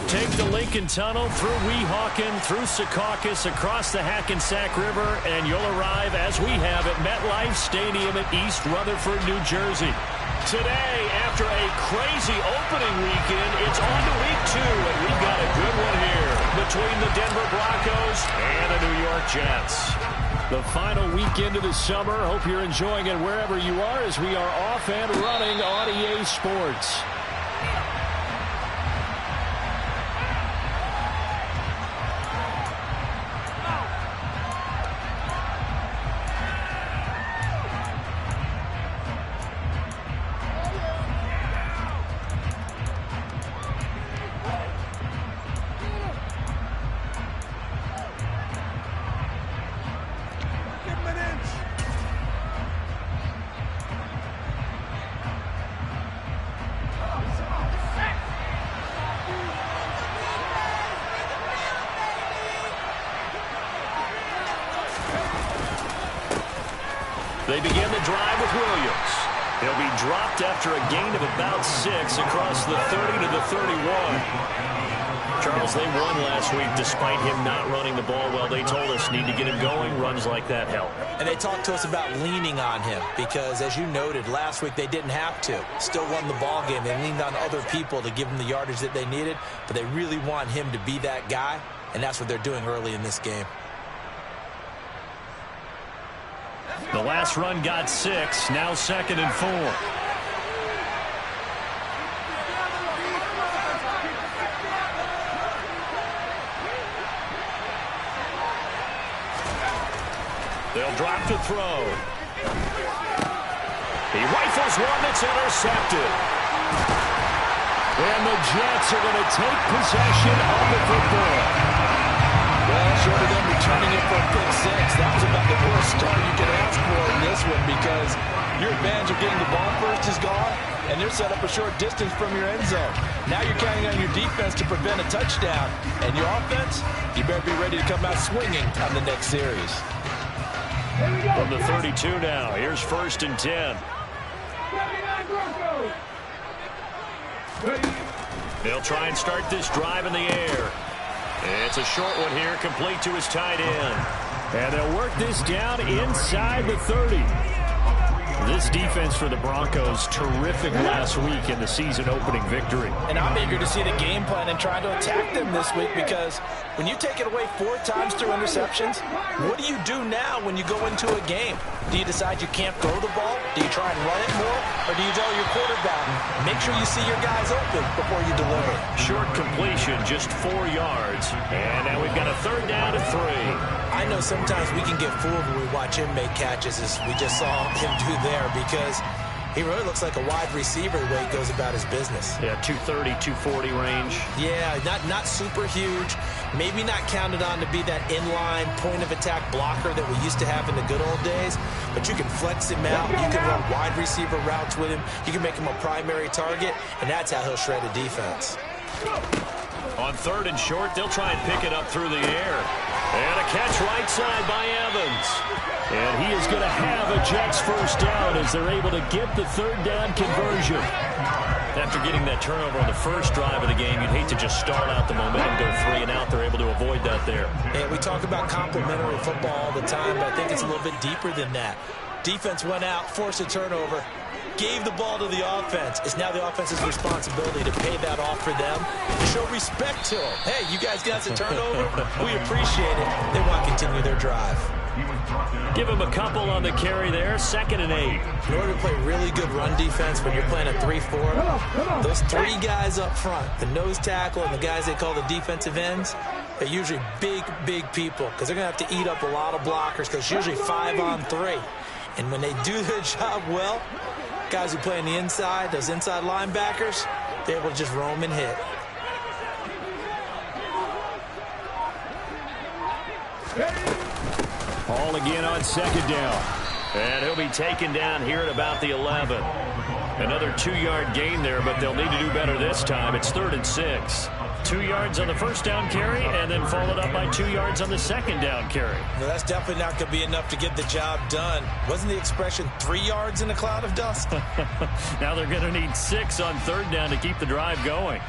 Take the Lincoln Tunnel through Weehawken, through Secaucus, across the Hackensack River, and you'll arrive, as we have, at MetLife Stadium at East Rutherford, New Jersey. Today, after a crazy opening weekend, it's on to week 2, and we've got a good one here between the Denver Broncos and the New York Jets. The final weekend of the summer. Hope you're enjoying it wherever you are as we are off and running on EA Sports. They begin the drive with Williams. He'll be dropped after a gain of about 6 across the 30 to the 31. Charles, they won last week despite him not running the ball well. They told us need to get him going. Runs like that help. And they talked to us about leaning on him because, as you noted, last week they didn't have to. Still won the ball game. They leaned on other people to give them the yardage that they needed, but they really want him to be that guy, and that's what they're doing early in this game. The last run got 6, now 2nd and 4. They'll drop to throw. He rifles one that's intercepted. And the Jets are going to take possession of the football. Well, short of them returning it for a pick 6, that was about the worst start you could ask for in this one because your advantage of getting the ball first is gone, and they're set up a short distance from your end zone. Now you're counting on your defense to prevent a touchdown, and your offense, you better be ready to come out swinging on the next series. From the 32 now, here's 1st and 10. They'll try and start this drive in the air. It's a short one here, complete to his tight end. And they'll work this down inside the 30. This defense for the Broncos, terrific last week in the season-opening victory. And I'm eager to see the game plan and try to attack them this week because when you take it away 4 times through interceptions, what do you do now when you go into a game? Do you decide you can't throw the ball? Do you try and run it more? Or do you tell your quarterback, make sure you see your guys open before you deliver? Short completion, just 4 yards. And now we've got a 3rd down and 3. I know sometimes we can get fooled when we watch him make catches, as we just saw him do there, because he really looks like a wide receiver the way he goes about his business. Yeah, 230, 240 range. Yeah, not super huge. Maybe not counted on to be that inline point-of-attack blocker that we used to have in the good old days, but you can flex him out. You can run wide receiver routes with him. You can make him a primary target, and that's how he'll shred a defense. On 3rd and short, they'll try and pick it up through the air. And a catch right side by Evans. And he is going to have a Jets first down as they're able to get the 3rd down conversion. After getting that turnover on the first drive of the game, you'd hate to just start out the momentum, go 3 and out. They're able to avoid that there. And we talk about complementary football all the time, but I think it's a little bit deeper than that. Defense went out, forced a turnover, gave the ball to the offense. It's now the offense's responsibility to pay that off for them, to show respect to them. Hey, you guys got a turnover? We appreciate it. They want to continue their drive. Give him a couple on the carry there, 2nd and 8. In order to play really good run defense when you're playing a 3-4, those 3 guys up front, the nose tackle and the guys they call the defensive ends, they're usually big people because they're going to have to eat up a lot of blockers because it's usually 5 on 3. And when they do their job well, guys who play on the inside, those inside linebackers, they're able to just roam and hit. Ball again on 2nd down. And he'll be taken down here at about the 11. Another 2-yard gain there, but they'll need to do better this time. It's 3rd and 6. 2 yards on the first down carry, and then followed up by 2 yards on the second down carry. Well, that's definitely not going to be enough to get the job done. Wasn't the expression 3 yards in a cloud of dust? Now they're going to need 6 on third down to keep the drive going.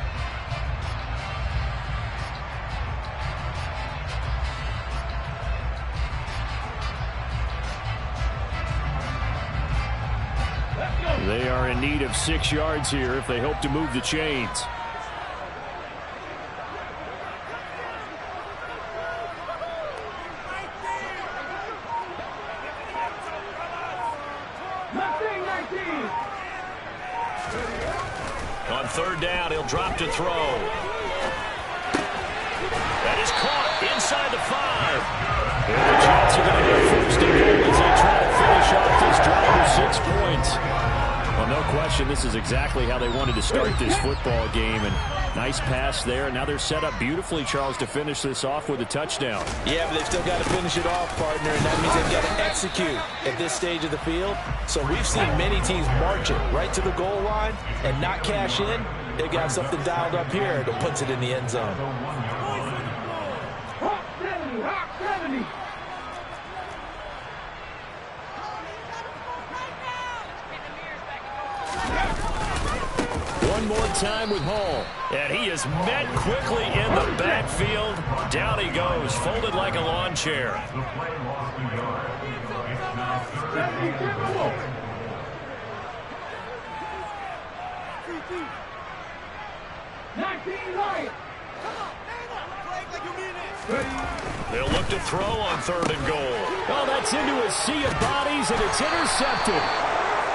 They are in need of 6 yards here if they hope to move the chains. On 3rd down, he'll drop to throw. That is caught inside the 5. And the Jets are going to have 1st and goal as they try to finish off this drive with 6 points. Well, no question, this is exactly how they wanted to start this football game. And nice pass there. Now they're set up beautifully, Charles, to finish this off with a touchdown. Yeah, but they've still got to finish it off, partner, and that means they've got to execute at this stage of the field. So we've seen many teams march it right to the goal line and not cash in. They've got something dialed up here that puts it in the end zone. One more time with Hall. And he is met quickly in the backfield. Down he goes, folded like a lawn chair. They'll look to throw on 3rd and goal. Well, that's into a sea of bodies, and it's intercepted.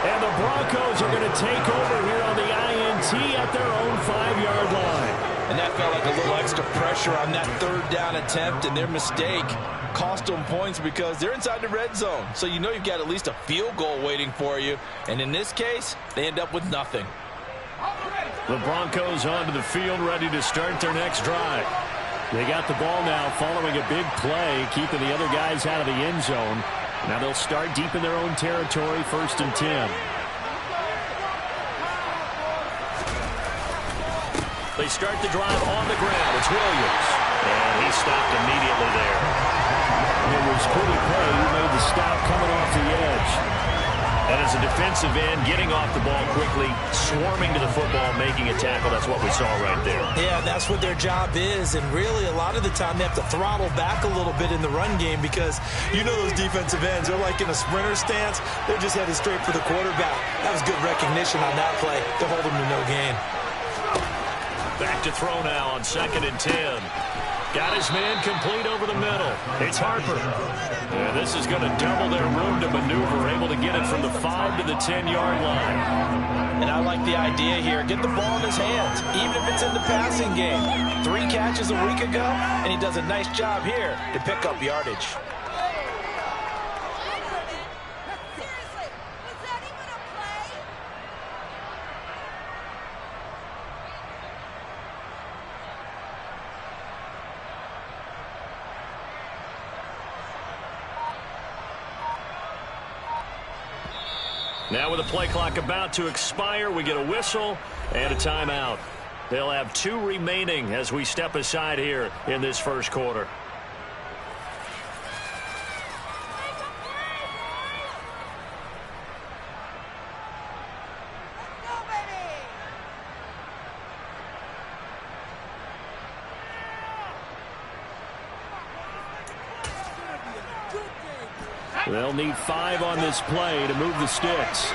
And the Broncos are going to take over here on the INT at their own 5-yard line. And that felt like a little extra pressure on that 3rd down attempt, and their mistake cost them points because they're inside the red zone. So you know you've got at least a field goal waiting for you. And in this case, they end up with nothing. The Broncos onto the field, ready to start their next drive. They got the ball now following a big play, keeping the other guys out of the end zone. Now they'll start deep in their own territory, 1st and 10. They start the drive on the ground. It's Williams. And he stopped immediately there. It was pretty play. He made the stop coming off the edge. And as a defensive end, getting off the ball quickly, swarming to the football, making a tackle, that's what we saw right there. Yeah, that's what their job is. And really, a lot of the time, they have to throttle back a little bit in the run game because you know those defensive ends, they're like in a sprinter stance. They're just headed straight for the quarterback. That was good recognition on that play to hold them to no gain. Back to throw now on 2nd and 10. Got his man complete over the middle. It's Harper. And this is going to double their room to maneuver, able to get it from the 5 to the 10-yard line. And I like the idea here. Get the ball in his hands, even if it's in the passing game. 3 catches a week ago, and he does a nice job here to pick up yardage. Now with the play clock about to expire, we get a whistle and a timeout. They'll have 2 remaining as we step aside here in this 1st quarter. They'll need 5 on this play to move the sticks.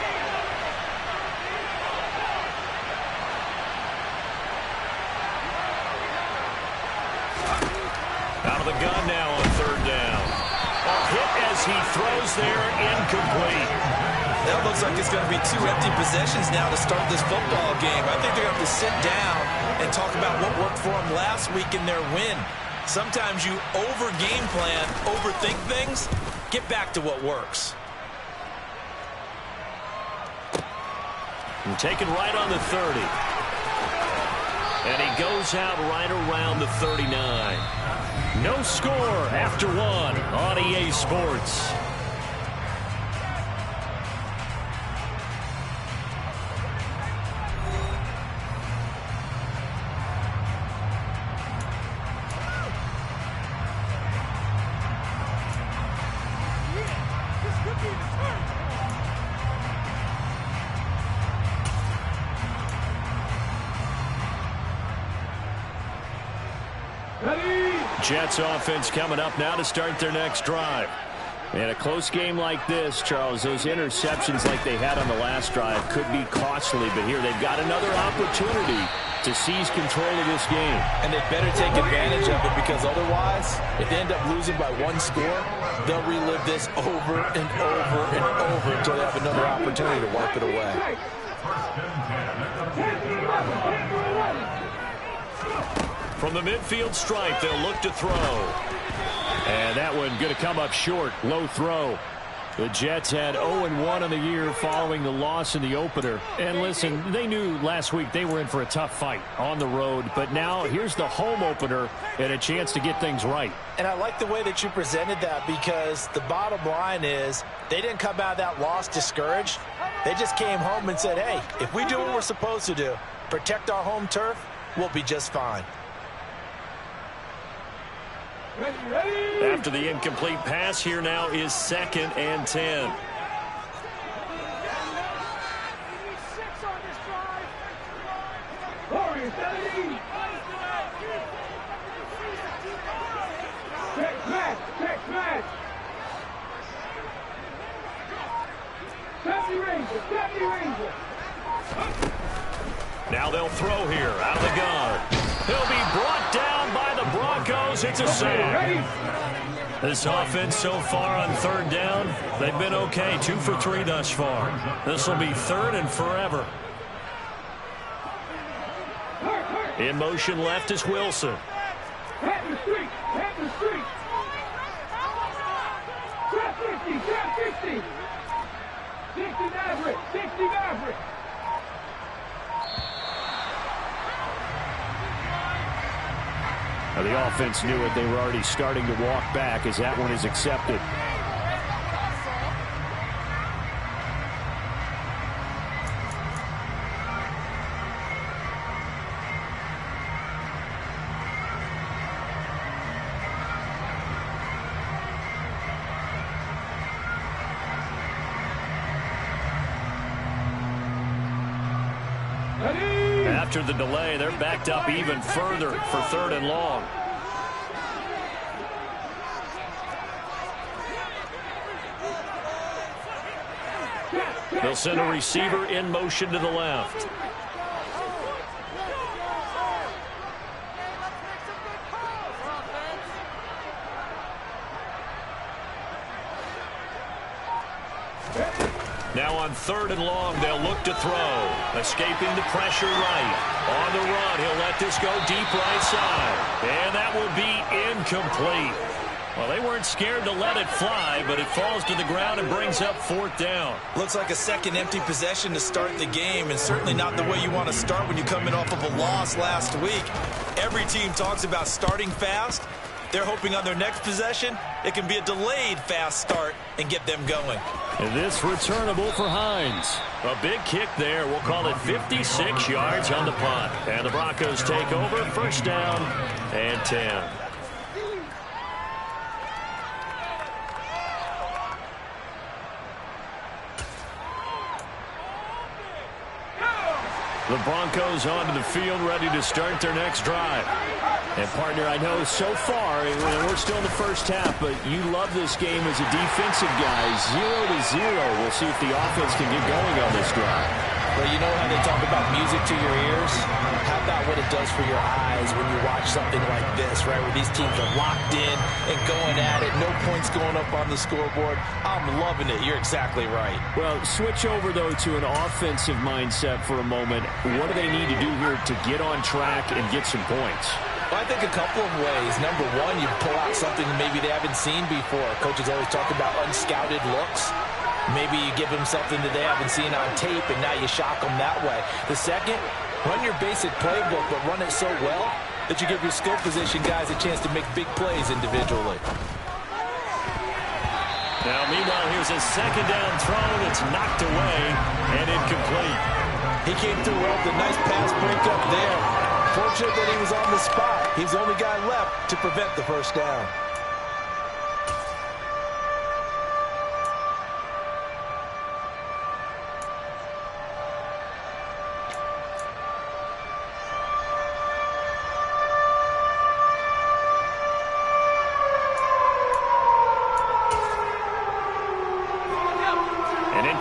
Out of the gun now on 3rd down. A hit as he throws there, incomplete. That looks like it's going to be 2 empty possessions now to start this football game. I think they're going to have to sit down and talk about what worked for them last week in their win. Sometimes you over-game plan, overthink things. Get back to what works. And taken right on the 30. And he goes out right around the 39. No score after 1 on EA Sports. Jets offense coming up now to start their next drive. In a close game like this, Charles, those interceptions like they had on the last drive could be costly, but here they've got another opportunity to seize control of this game. And they better take advantage of it, because otherwise, if they end up losing by one score, they'll relive this over and over and over until they have another opportunity to wipe it away. From the midfield stripe, they'll look to throw. And that one going to come up short. Low throw. The Jets had 0-1 on the year following the loss in the opener. And listen, they knew last week they were in for a tough fight on the road. But now here's the home opener and a chance to get things right. And I like the way that you presented that, because the bottom line is they didn't come out of that loss discouraged. They just came home and said, hey, if we do what we're supposed to do, protect our home turf, we'll be just fine. After the incomplete pass, here now is 2nd and 10. Now they'll throw here out of the gun. He'll be brought down by the Broncos. It's a sack. This offense so far on 3rd down, they've been okay. 2 for 3 thus far. This will be 3rd and forever. In motion left is Wilson. Now the offense knew it. They were already starting to walk back as that one is accepted. After the delay, they're backed up even further for 3rd and long. They'll send a receiver in motion to the left. Now on 3rd and long, they'll look to throw. Escaping the pressure right. On the run, he'll let this go deep right side. And that will be incomplete. Well, they weren't scared to let it fly, but it falls to the ground and brings up 4th down. Looks like a second empty possession to start the game, and certainly not the way you want to start when you're coming off of a loss last week. Every team talks about starting fast. They're hoping on their next possession, it can be a delayed fast start and get them going. And this returnable for Hines. A big kick there. We'll call it 56 yards on the punt. And the Broncos take over. 1st down and 10. The Broncos onto the field, ready to start their next drive. And, partner, I know so far, we're still in the first half, but you love this game as a defensive guy. 0-0. We'll see if the offense can get going on this drive. Well, you know how they talk about music to your ears? How about what it does for your eyes when you watch something like this, right, where these teams are locked in and going at it, no points going up on the scoreboard? I'm loving it. You're exactly right. Well, switch over, though, to an offensive mindset for a moment. What do they need to do here to get on track and get some points? Well, I think a couple of ways. Number one, you pull out something maybe they haven't seen before. Coaches always talk about unscouted looks. Maybe you give them something that they haven't seen on tape, and now you shock them that way. The second, run your basic playbook, but run it so well that you give your skill position guys a chance to make big plays individually. Now, meanwhile, here's a 2nd down throw that's knocked away and incomplete. He came through well with a nice pass breakup there. Fortunate that he was on the spot. He's the only guy left to prevent the 1st down.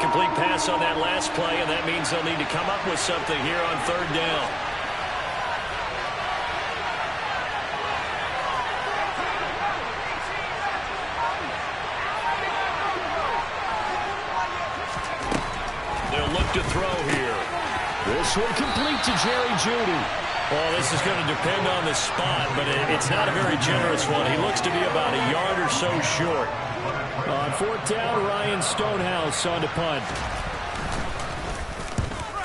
incomplete pass on that last play, and that means they'll need to come up with something here on third down. They'll look to throw here. This one complete to Jerry Jeudy. Well, this is going to depend on the spot, but it's not a very generous one. He looks to be about a yard or so short. On fourth down, Ryan Stonehouse on to punt.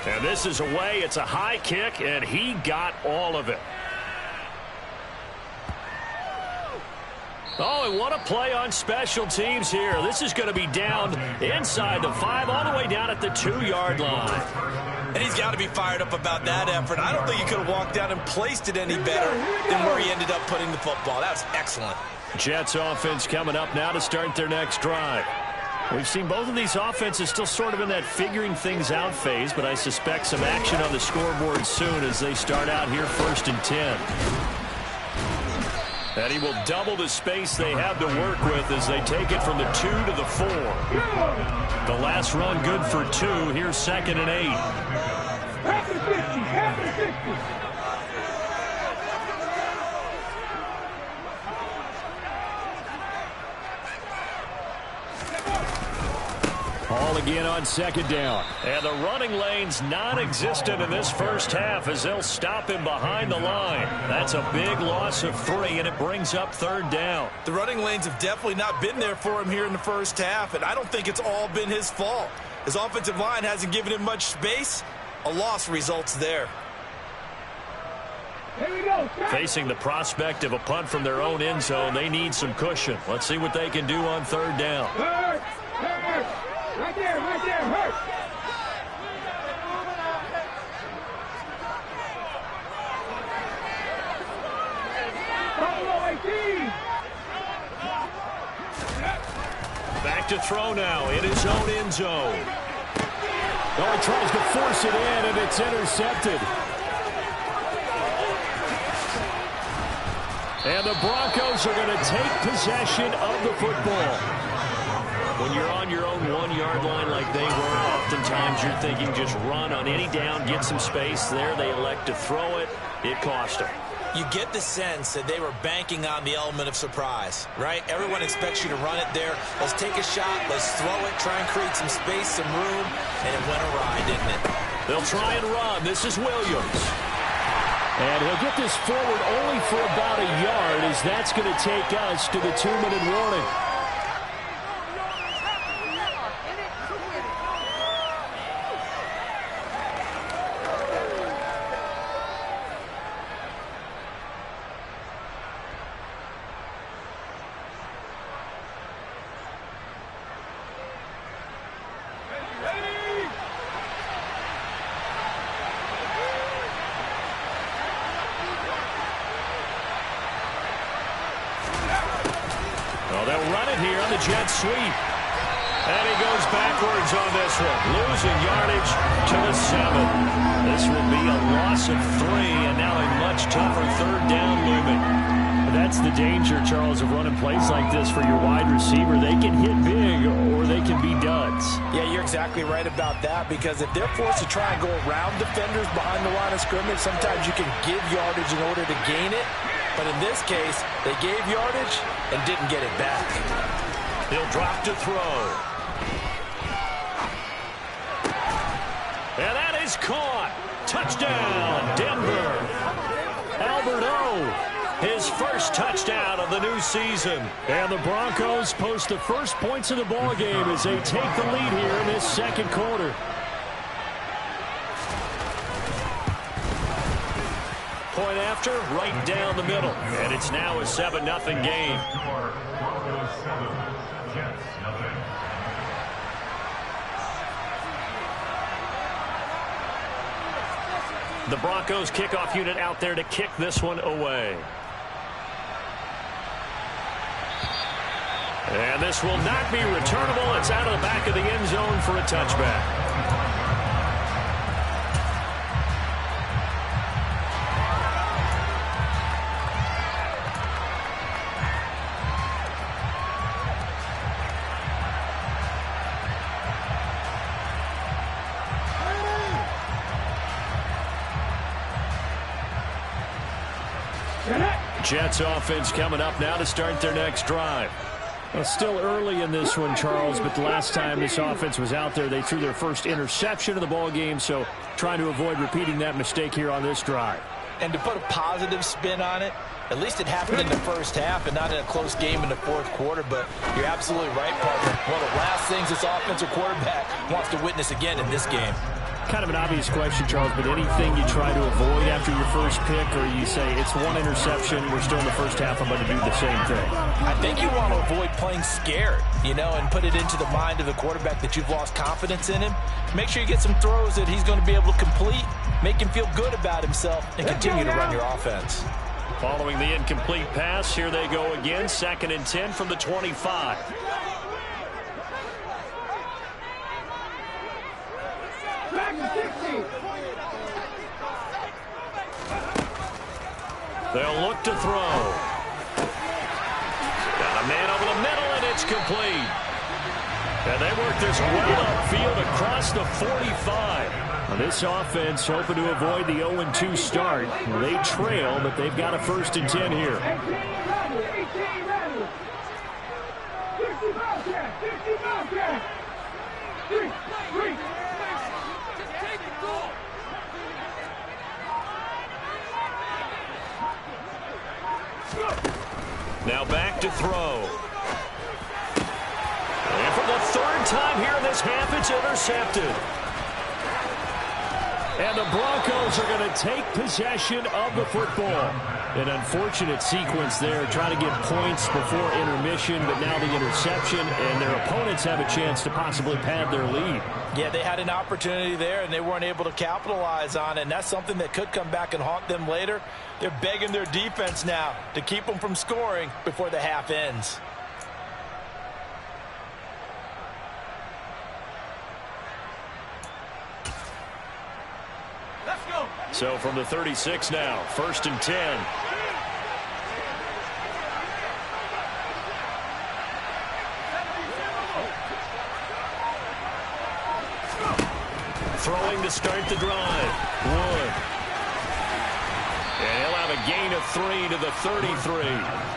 And this is away. It's a high kick, and he got all of it. Oh, and what a play on special teams here. This is going to be down inside the 5, all the way down at the 2-yard line. And he's got to be fired up about that effort. I don't think he could have walked down and placed it any better than where he ended up putting the football. That was excellent. Jets offense coming up now to start their next drive. We've seen both of these offenses still sort of in that figuring things out phase, but I suspect some action on the scoreboard soon as they start out here 1st and 10. And he will double the space they have to work with as they take it from the 2 to the 4. The last run good for 2. Here's 2nd and 8. After 50, after 50. Ball again on 2nd down. And the running lane's non-existent in this first half as they'll stop him behind the line. That's a big loss of 3, and it brings up 3rd down. The running lanes have definitely not been there for him here in the first half, and I don't think it's all been his fault. His offensive line hasn't given him much space. A loss results there. Here we go. Facing the prospect of a punt from their own end zone, they need some cushion. Let's see what they can do on 3rd down. Hurt. Right there, hurt. Back to throw now in his own end zone. Oh, he tries to force it in, and it's intercepted. And the Broncos are going to take possession of the football. When you're on your own 1-yard line like they were, oftentimes you're thinking just run on any down, get some space. There they elect to throw it. It cost them. You get the sense that they were banking on the element of surprise, right? Everyone expects you to run it there. Let's take a shot. Let's throw it. Try and create some space, some room. And it went awry, didn't it? They'll try and run. This is Williams. And he'll get this forward only for about a yard, as that's going to take us to the 2-minute warning. Jet sweep. And he goes backwards on this one. Losing yardage to the 7. This will be a loss of 3, and now a much tougher 3rd down looming. That's the danger, Charles, of running plays like this for your wide receiver. They can hit big or they can be duds. Yeah, you're exactly right about that, because if they're forced to try and go around defenders behind the line of scrimmage, sometimes you can give yardage in order to gain it. But in this case, they gave yardage and didn't get it back. He'll drop to throw. And that is caught. Touchdown, Denver. Albert O, his first touchdown of the new season. And the Broncos post the first points of the ball game as they take the lead here in this 2nd quarter. Point after, right down the middle. And it's now a 7-0 game. The Broncos kickoff unit out there to kick this one away. And this will not be returnable. It's out of the back of the end zone for a touchback. Jets offense coming up now to start their next drive. Well, still early in this one, Charles, but the last time this offense was out there, they threw their first interception of the ball game, so trying to avoid repeating that mistake here on this drive. And to put a positive spin on it, at least it happened in the first half and not in a close game in the fourth quarter, but you're absolutely right, partner. One of the last things this offensive quarterback wants to witness again in this game. Kind of an obvious question, Charles, but anything you try to avoid after your first pick, or you say it's one interception, we're still in the first half, I'm going to do the same thing? I think you want to avoid playing scared, and put it into the mind of the quarterback that you've lost confidence in him. Make sure you get some throws that he's going to be able to complete, make him feel good about himself, and continue to run your offense. Following the incomplete pass, here they go again, 2nd and 10 from the 25. They'll look to throw. Got a man over the middle, and it's complete. And they work this well upfield across the 45. Now this offense hoping to avoid the 0-2 start. They trail, but they've got a 1st and 10 here. Now back to throw. And for the 3rd time here in this half, it's intercepted. And the Broncos are going to take possession of the football. An unfortunate sequence there, trying to get points before intermission, but now the interception, and their opponents have a chance to possibly pad their lead. Yeah, they had an opportunity there, and they weren't able to capitalize on it, and that's something that could come back and haunt them later. They're begging their defense now to keep them from scoring before the half ends. So from the 36 now, 1st and 10. Throwing to start the drive. Wood. And he'll have a gain of 3 to the 33.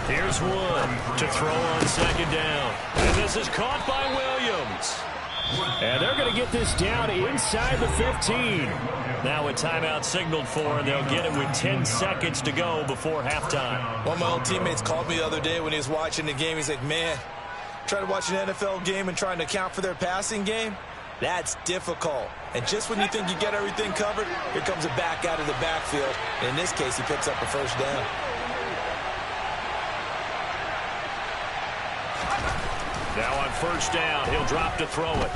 Here's Wood to throw on 2nd down. And this is caught by Williams. And they're going to get this down inside the 15. Now a timeout signaled for, and they'll get it with 10 seconds to go before halftime. One of my old teammates called me the other day when he was watching the game. He's like, man, trying to watch an NFL game and trying to account for their passing game? That's difficult. And just when you think you get everything covered, here comes a back out of the backfield. And in this case, he picks up a 1st down. Now on 1st down, he'll drop to throw it.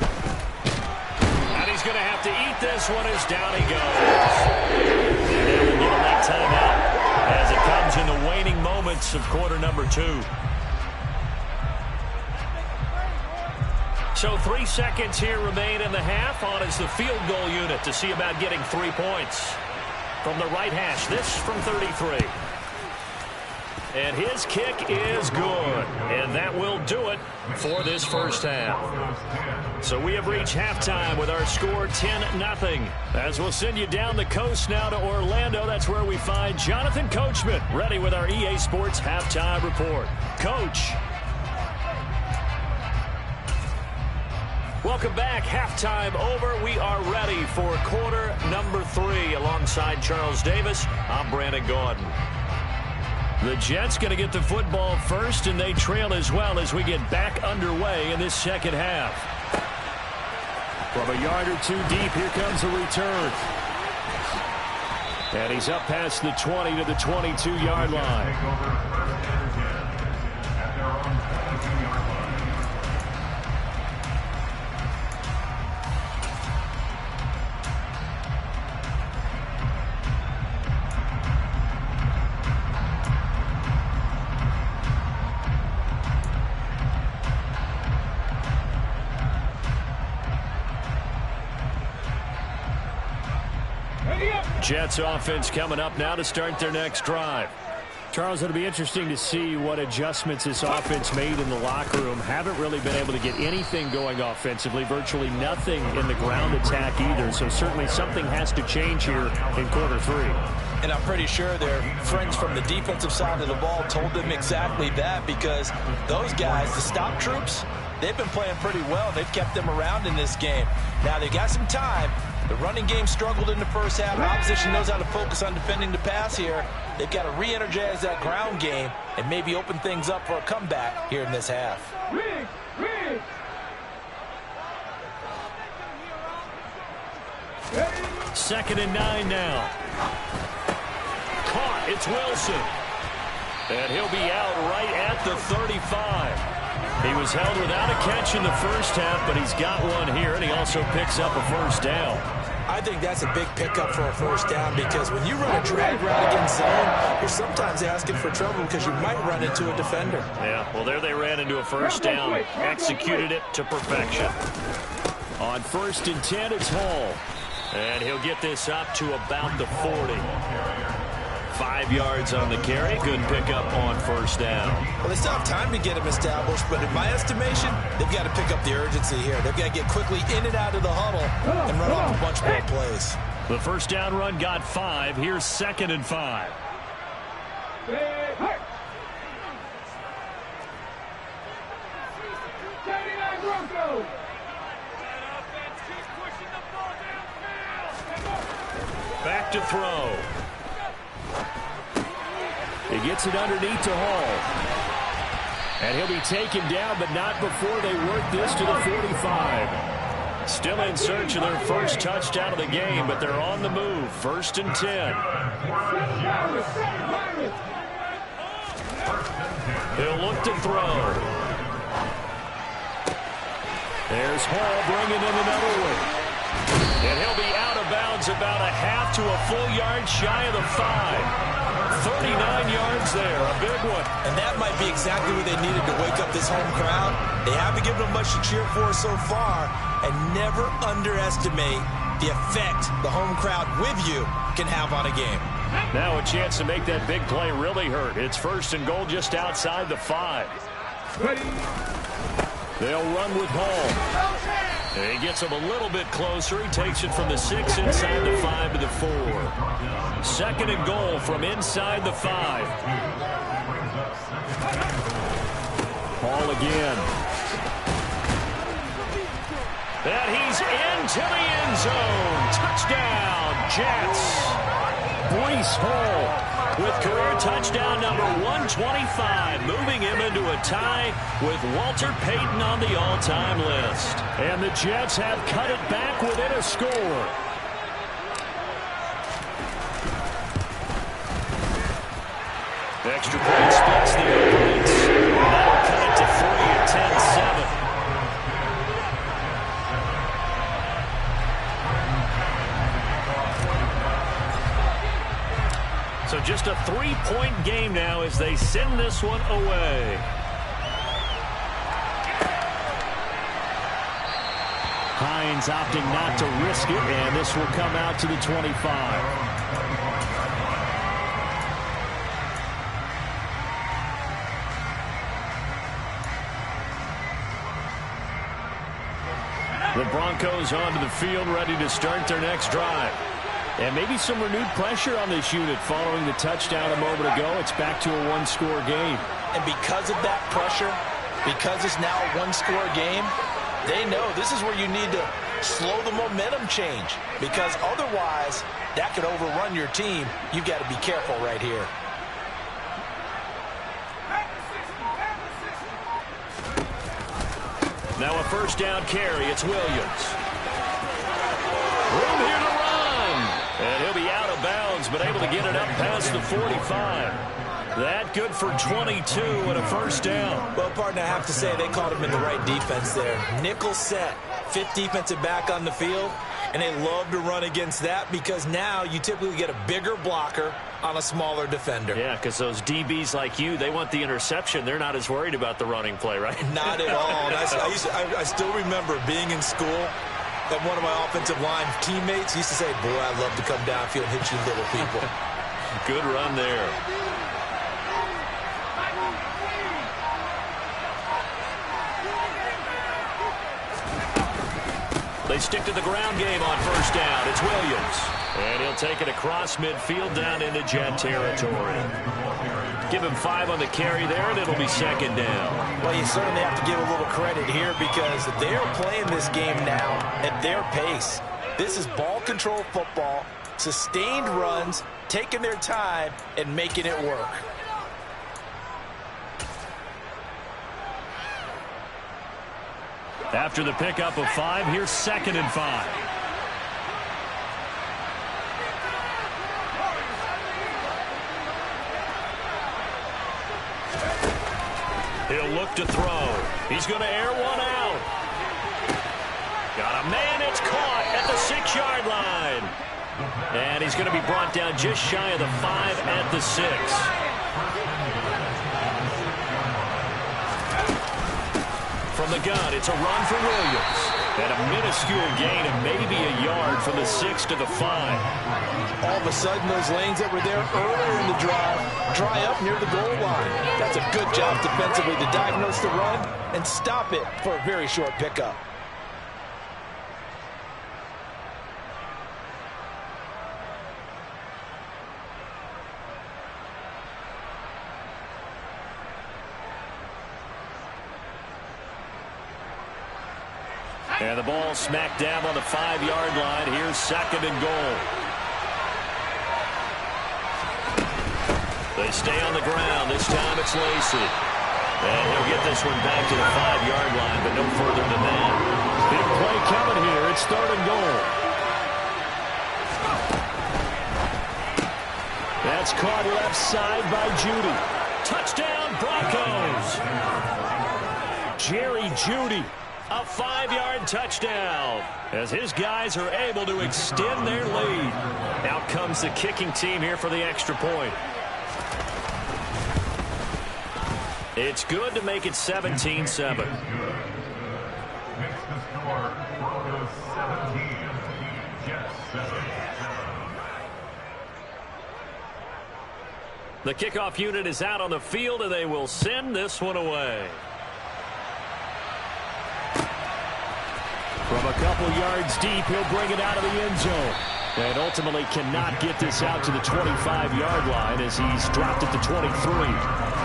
And he's going to have to eat this one as down he goes. And they will get a late timeout as it comes in the waning moments of quarter number 2. So 3 seconds here remain in the half. On is the field goal unit to see about getting 3 points. From the right hash, this from 33. And his kick is good. And that will do it for this first half. So we have reached halftime with our score 10-0. As we'll send you down the coast now to Orlando. That's where we find Jonathan Coachman ready with our EA Sports halftime report. Coach. Welcome back. Halftime over. We are ready for quarter number 3 alongside Charles Davis. I'm Brandon Gaudin. The Jets going to get the football first, and they trail as well as we get back underway in this second half. From a yard or 2 deep, here comes the return. And he's up past the 20 to the 22-yard line. Jets offense coming up now to start their next drive. Charles, it'll be interesting to see what adjustments this offense made in the locker room. Haven't really been able to get anything going offensively, virtually nothing in the ground attack either. So certainly something has to change here in quarter 3. And I'm pretty sure their friends from the defensive side of the ball told them exactly that, because those guys, the stop troops, they've been playing pretty well. They've kept them around in this game. Now they got some time. The running game struggled in the first half. Opposition knows how to focus on defending the pass here. They've got to re-energize that ground game and maybe open things up for a comeback here in this half. Second and 9 now. Caught. It's Wilson. And he'll be out right at the 35. He was held without a catch in the first half, but he's got one here, and he also picks up a first down. I think that's a big pickup for a first down, because when you run a drag route against zone, you're sometimes asking for trouble because you might run into a defender. Yeah, well, there they ran into a first down, executed it to perfection. On 1st and 10, it's Hall. And he'll get this up to about the 40. 5 yards on the carry. Good pickup on first down. Well, they still have time to get him established, but in my estimation, they've got to pick up the urgency here. They've got to get quickly in and out of the huddle and run off a bunch more plays. The first down run got 5. Here's 2nd and 5. Back to throw. He gets it underneath to Hall. And he'll be taken down, but not before they work this to the 45. Still in search of their first touchdown of the game, but they're on the move. 1st and 10. He'll look to throw. There's Hall bringing in another one. And he'll be out of bounds about a half to a full yard shy of the 5. 39 yards there, a big one. And that might be exactly what they needed to wake up this home crowd. They haven't given them much to cheer for so far, and never underestimate the effect the home crowd with you can have on a game. Now a chance to make that big play really hurt. It's 1st and goal just outside the 5. They'll run with Hall. And he gets him a little bit closer. He takes it from the 6 inside the 5 to the 4. 2nd and goal from inside the 5. Hall again. And he's into the end zone. Touchdown, Jets. Breece Hall with career touchdown number 125, moving him into a tie with Walter Payton on the all-time list. And the Jets have cut it back within a score. Extra point splits the opponents. That'll cut it to 3 at 10-7. So just a 3-point game now as they send this one away. Hines opting not to risk it, and this will come out to the 25. The Broncos onto the field, ready to start their next drive. And maybe some renewed pressure on this unit following the touchdown a moment ago. It's back to a one-score game. And because of that pressure, because it's now a one-score game, they know this is where you need to slow the momentum change, because otherwise that could overrun your team. You've got to be careful right here. Now a first down carry. It's Williams. Room here to run. And he'll be out of bounds, but able to get it up past the 45. That good for 22 and a first down. Well, partner, I have to say they called him in the right defense there. Nickel set, 5th defensive back on the field, and they love to run against that because now you typically get a bigger blocker on a smaller defender. Yeah, because those DBs like you, they want the interception. They're not as worried about the running play, right? Not at all. And I still remember being in school, and one of my offensive line teammates used to say, boy, I love to come downfield and hit you little people. Good run there. They stick to the ground game on first down. It's Williams. And he'll take it across midfield down into Jet territory. Give him 5 on the carry there, and it'll be second down. Well, you certainly have to give a little credit here because they're playing this game now at their pace. This is ball control football, sustained runs, taking their time, and making it work. After the pickup of 5, here's 2nd and 5. He'll look to throw. He's going to air one out. Got a man. It's caught at the 6-yard line. And he's going to be brought down just shy of the 5 at the 6. From the gun, it's a run for Williams. And a minuscule gain of maybe a yard from the 6 to the 5. All of a sudden, those lanes that were there earlier in the drive dry up near the goal line. That's a good job defensively to diagnose the run and stop it for a very short pickup. And the ball smack dab on the 5-yard line. Here's 2nd and goal. They stay on the ground. This time it's Lacey. And he'll get this one back to the 5-yard line, but no further than that. Big play coming here. It's 3rd and goal. That's caught left side by Judy. Touchdown, Broncos. Jerry Judy. A 5-yard touchdown as his guys are able to extend their lead. Out comes the kicking team here for the extra point. It's good to make it 17-7. The kickoff unit is out on the field, and they will send this one away. From a couple yards deep, he'll bring it out of the end zone. And ultimately cannot get this out to the 25-yard line as he's dropped at the 23.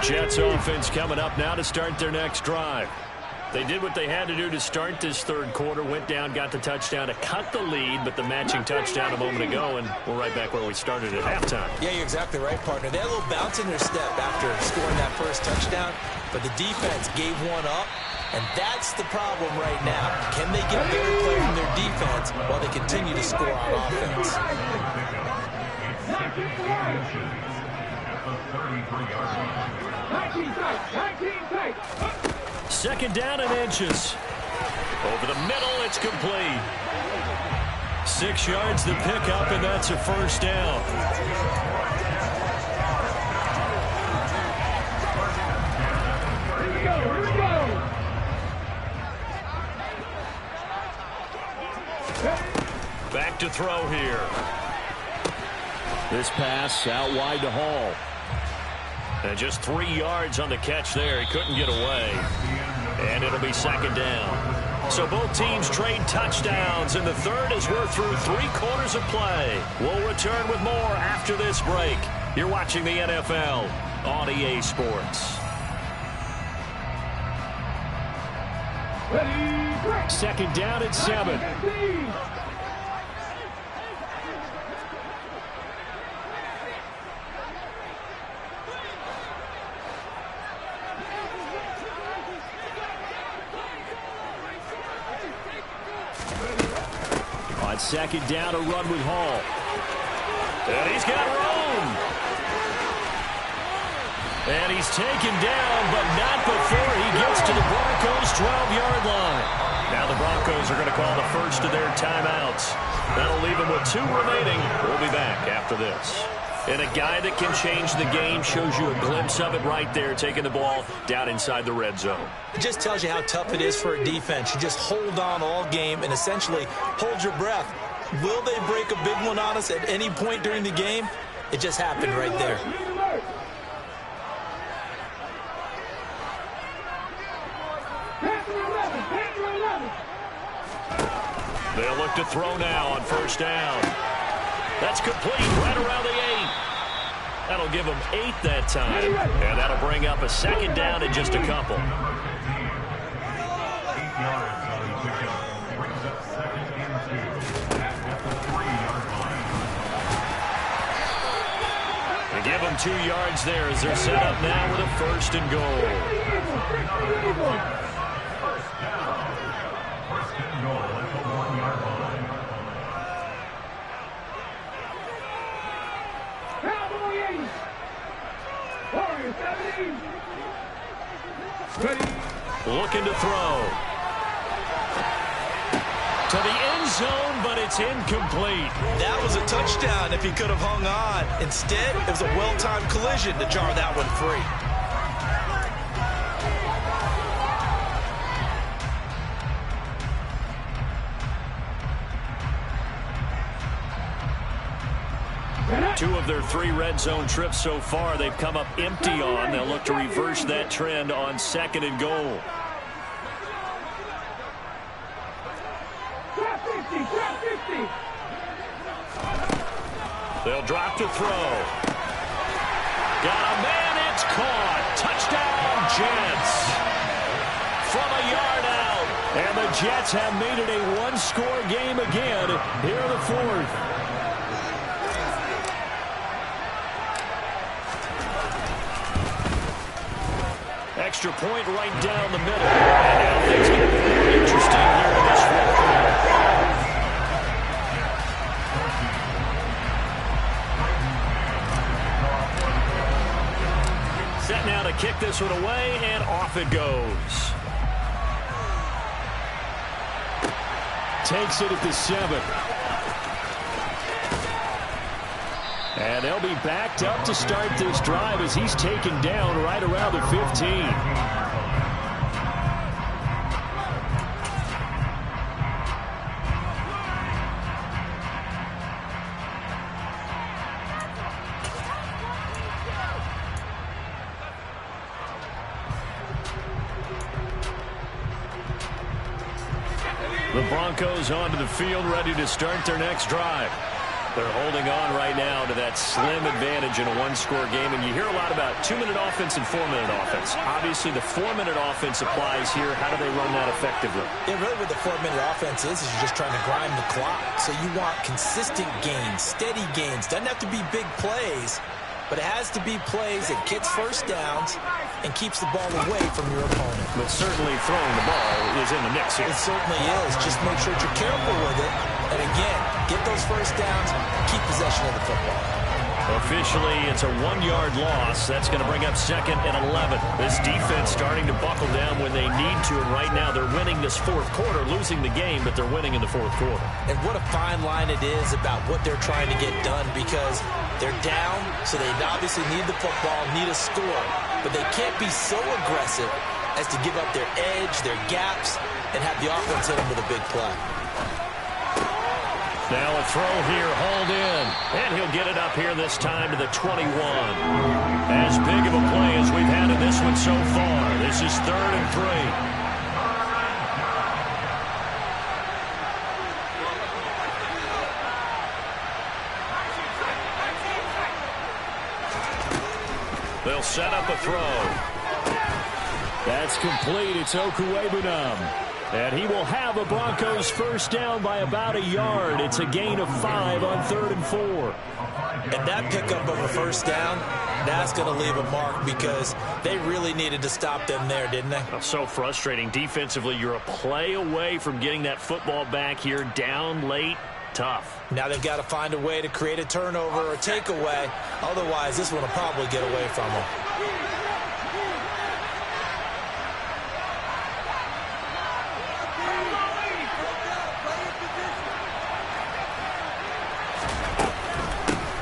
Jets offense coming up now to start their next drive. They did what they had to do to start this 3rd quarter, went down, got the touchdown to cut the lead, but the matching touchdown a moment ago, and we're right back where we started at halftime. Yeah, you're exactly right, partner. They had a little bounce in their step after scoring that first touchdown, but the defense gave one up, and that's the problem right now. Can they get better play from their defense while they continue to score on offense? Second down and inches. Over the middle, it's complete. 6 yards to pick up, and that's a first down. Here we go. Back to throw here. This pass out wide to Hall. And just 3 yards on the catch there. He couldn't get away. And it'll be second down. So both teams trade touchdowns in the 3rd as we're through 3 quarters of play. We'll return with more after this break. You're watching the NFL on EA Sports. Second down at 7. On second down, a run with Hall. And he's got room. And he's taken down, but not before he gets to the Broncos' 12-yard line. Now the Broncos are going to call the first of their timeouts. That'll leave them with 2 remaining. We'll be back after this. And a guy that can change the game, shows you a glimpse of it right there, taking the ball down inside the red zone. It just tells you how tough it is for a defense. You just hold on all game and essentially hold your breath. Will they break a big one on us at any point during the game? It just happened right there. They'll look to throw now on first down. That's complete right around the 8. That'll give them 8 that time. And that'll bring up a second down and just a couple. They give them 2 yards there as they're set up now with a first and goal. Looking to throw. To the end zone, but it's incomplete. That was a touchdown if he could have hung on. Instead, it was a well-timed collision to jar that one free. Two of their 3 red zone trips so far, they've come up empty on. They'll look to reverse that trend on second and goal. They'll drop to throw. Got a man, it's caught. Touchdown, Jets. From a yard out. And the Jets have made it a 1-score game again here in the 4th. Extra point right down the middle. And now things get more interesting here in this 4th quarter. Set now to kick this one away, and off it goes. Takes it at the 7. And they'll be backed up to start this drive as he's taken down right around the 15. The Broncos onto the field, ready to start their next drive. They're holding on right now to that slim advantage in a 1-score game. And you hear a lot about 2-minute offense and 4-minute offense. Obviously, the 4-minute offense applies here. How do they run that effectively? Yeah, really what the 4-minute offense is you're just trying to grind the clock. So you want consistent gains, steady gains. Doesn't have to be big plays, but it has to be plays that gets first downs and keeps the ball away from your opponent. But certainly throwing the ball is in the mix here. It certainly is. Just make sure that you're careful with it. And again, get those first downs, keep possession of the football. Officially, it's a 1-yard loss. That's going to bring up second and 11. This defense starting to buckle down when they need to, and right now they're winning this 4th quarter, losing the game, but they're winning in the 4th quarter. And what a fine line it is about what they're trying to get done, because they're down, so they obviously need the football, need a score, but they can't be so aggressive as to give up their edge, their gaps, and have the offense hit them with a big play. Now a throw here, hauled in, and he'll get it up here this time to the 21. As big of a play as we've had in this one so far. This is 3rd and 3. They'll set up a throw. That's complete. It's Okuwebunam. And he will have a Broncos first down by about a yard. It's a gain of 5 on 3rd and 4. And that pickup of a first down, that's going to leave a mark because they really needed to stop them there, didn't they? So frustrating. Defensively, you're a play away from getting that football back here, down late. Tough. Now they've got to find a way to create a turnover or a takeaway. Otherwise, this one will probably get away from them.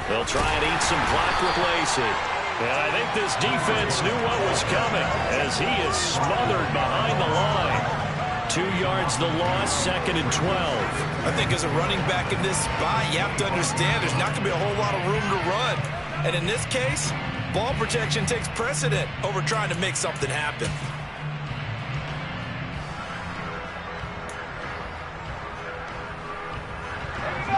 They'll try and eat some clock with Lacey. And I think this defense knew what was coming as he is smothered behind the line. 2 yards the loss, 2nd and 12. I think as a running back in this spot, you have to understand there's not going to be a whole lot of room to run. And in this case, ball protection takes precedent over trying to make something happen.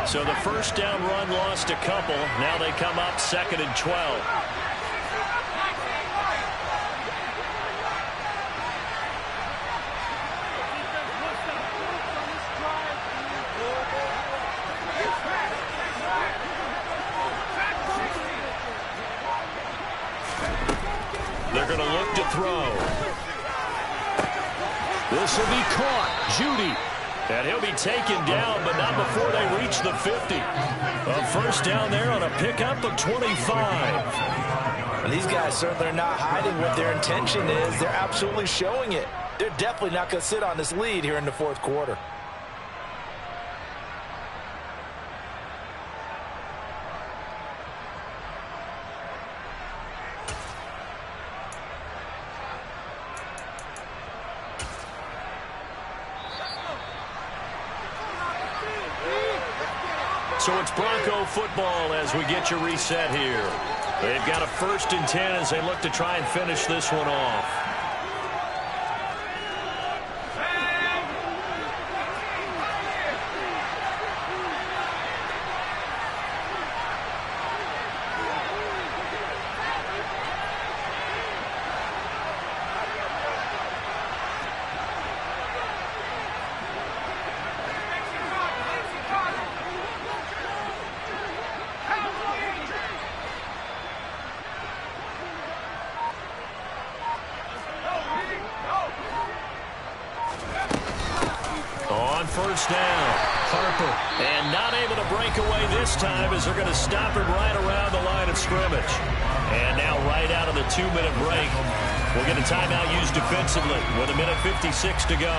So the first down run lost a couple. Now they come up 2nd and 12. They're going to look to throw. This will be caught. Judy. And he'll be taken down, but not before they reach the 50. A first down there on a pickup of 25. And these guys certainly are not hiding what their intention is. They're absolutely showing it. They're definitely not going to sit on this lead here in the fourth quarter. So it's Bronco football as we get you reset here. They've got a 1st and 10 as they look to try and finish this one off. First down, Harper, and not able to break away this time as they're going to stop him right around the line of scrimmage. And now right out of the 2-minute break, we'll get a timeout used defensively with 1:56 to go.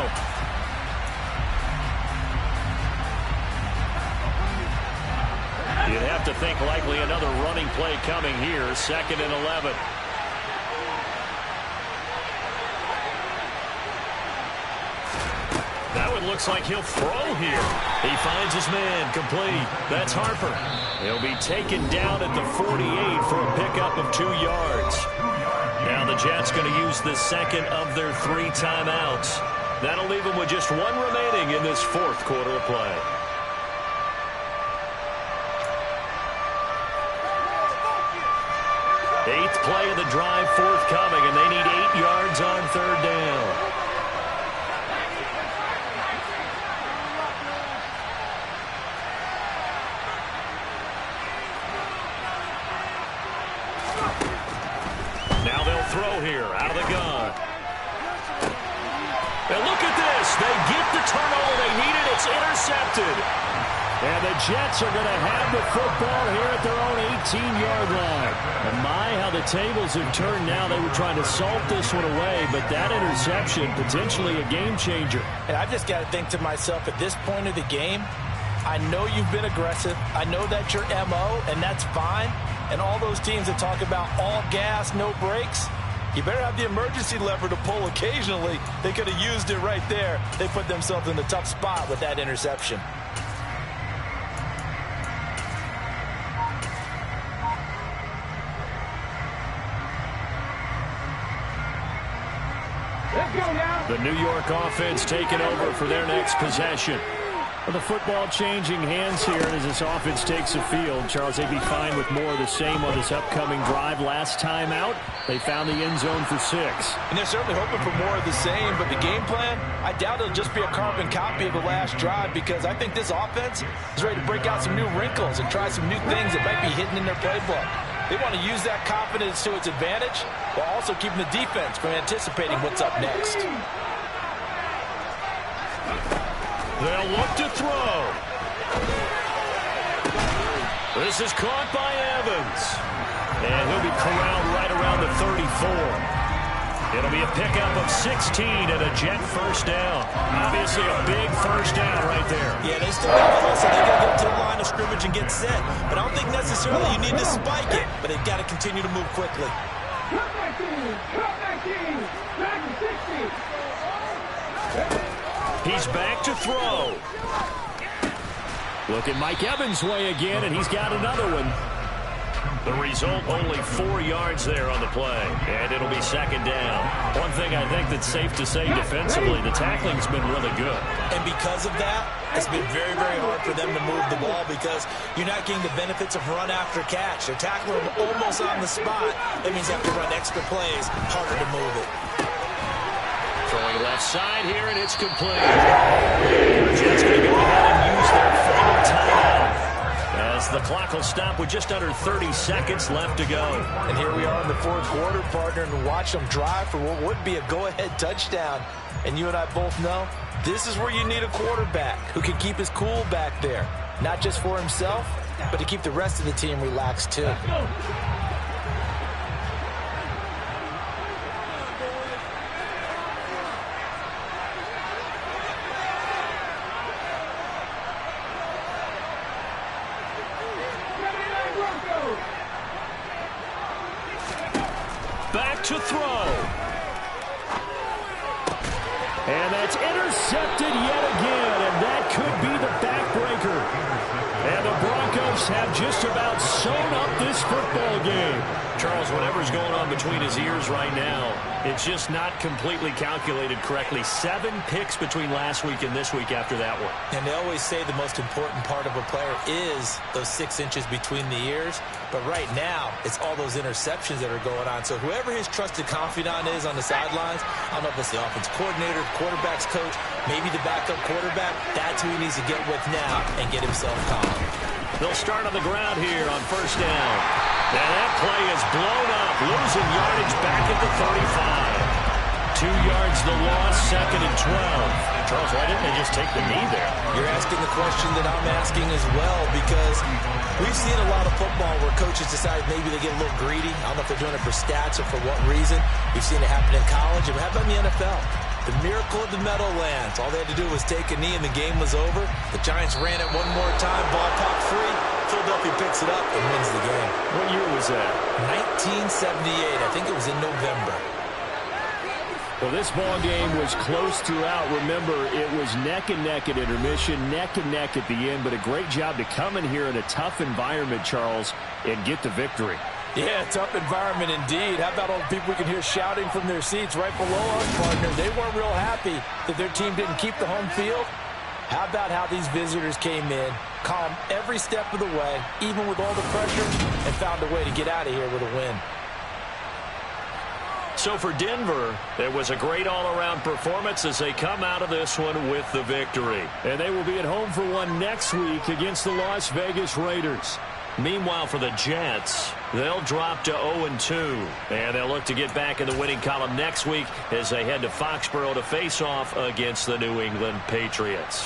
You'd have to think likely another running play coming here, 2nd and 11. Looks like he'll throw here. He finds his man complete. That's Harper. He'll be taken down at the 48 for a pickup of 2 yards. Now the Jets going to use the second of their 3 timeouts. That'll leave them with just 1 remaining in this 4th quarter of play. Eighth play of the drive forthcoming, and they need 8 yards on 3rd down. Throw here out of the gun. And look at this. They get the turnover they needed. It's intercepted. And the Jets are going to have the football here at their own 18-yard line. And my, how the tables have turned now. They were trying to salt this one away, but that interception, potentially a game changer. And I've just got to think to myself, at this point of the game, I know you've been aggressive. I know that's your MO, and that's fine. And all those teams that talk about all gas, no brakes, you better have the emergency lever to pull occasionally. They could have used it right there. They put themselves in a tough spot with that interception. Let's go now. The New York offense taking over for their next possession. Well, the football changing hands here as this offense takes the field. Charles, they'd be fine with more of the same on this upcoming drive. Last time out, they found the end zone for 6. And they're certainly hoping for more of the same, but the game plan, I doubt it'll just be a carbon copy of the last drive, because I think this offense is ready to break out some new wrinkles and try some new things that might be hidden in their playbook. They want to use that confidence to its advantage while also keeping the defense from anticipating what's up next. They'll look to throw. This is caught by Evans. And he'll be corralled right around the 34. It'll be a pickup of 16 and a Jet first down. Obviously a big first down right there. Yeah, they still got to hustle. They got to get to the line of scrimmage and get set. But I don't think necessarily you need to spike it. But they've got to continue to move quickly. Cut 19, back to 60. He's back to throw. Look at Mike Evans' way again, and he's got another one. The result, only 4 yards there on the play, and it'll be second down. One thing I think that's safe to say defensively, the tackling's been really good. And because of that, it's been very, very hard for them to move the ball because you're not getting the benefits of run after catch. They're tackling them almost on the spot. That means you have to run extra plays, harder to move it. Throwing left side here, and it's complete. The Jets going to go ahead and use their final timeout, as the clock will stop with just under 30 seconds left to go. And here we are in the fourth quarter, partner, and watch them drive for what would be a go-ahead touchdown. And you and I both know this is where you need a quarterback who can keep his cool back there, not just for himself, but to keep the rest of the team relaxed too. Back to throw. And that's intercepted yet again, and that could be the backbreaker. And the Broncos have just about sewn up this football game. Charles, whatever's going on between his ears right now, it's just not completely calculated correctly. 7 picks between last week and this week after that one. And they always say the most important part of a player is those 6 inches between the ears. But right now, it's all those interceptions that are going on. So whoever his trusted confidant is on the sidelines, I don't know if it's the offense coordinator, the quarterback's coach, maybe the backup quarterback, that's who he needs to get with now and get himself calm. They'll start on the ground here on first down. And that play is blown up, losing yardage back at the 35. 2 yards the loss, second and 12. Charles, why didn't they just take the knee there? You're asking the question that I'm asking as well, because we've seen a lot of football where coaches decide maybe they get a little greedy. I don't know if they're doing it for stats or for what reason. We've seen it happen in college. And how about in the NFL? The miracle of the Meadowlands. All they had to do was take a knee and the game was over. The Giants ran it one more time, ball popped free. Philadelphia picks it up and wins the game. What year was that? 1978. I think it was in November. Well, this ball game was close throughout. Remember, it was neck and neck at intermission, neck and neck at the end, but a great job to come in here in a tough environment, Charles, and get the victory. Yeah, tough environment indeed. How about all the people we can hear shouting from their seats right below us, partner? They weren't real happy that their team didn't keep the home field. How about how these visitors came in, calm every step of the way, even with all the pressure, and found a way to get out of here with a win. So for Denver, it was a great all-around performance as they come out of this one with the victory. And they will be at home for one next week against the Las Vegas Raiders. Meanwhile, for the Jets, they'll drop to 0-2. And they'll look to get back in the winning column next week as they head to Foxborough to face off against the New England Patriots.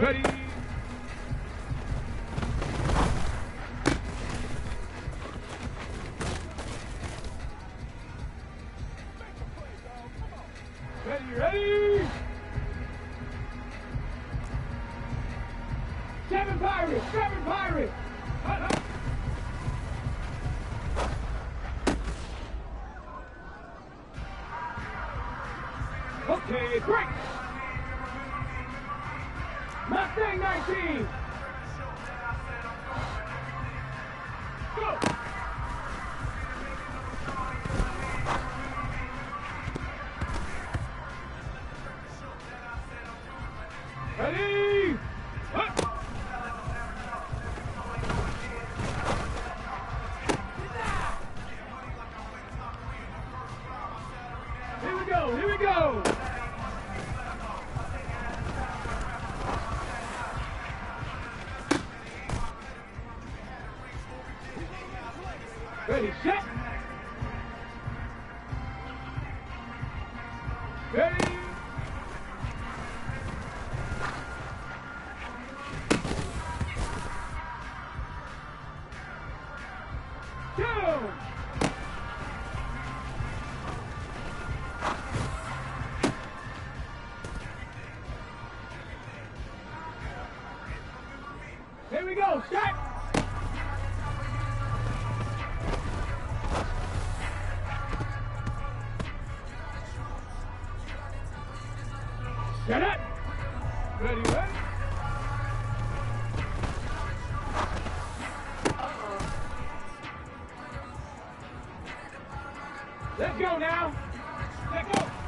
Ready. Ready. 7 Pirates. 7 Pirates. Okay, break. Mustang 19. Go. Ready. Up. Here we go. Here we go. Ready, set. Ready. Go. Here we go, set. Set it. Ready, ready. Let's go now. Let's go.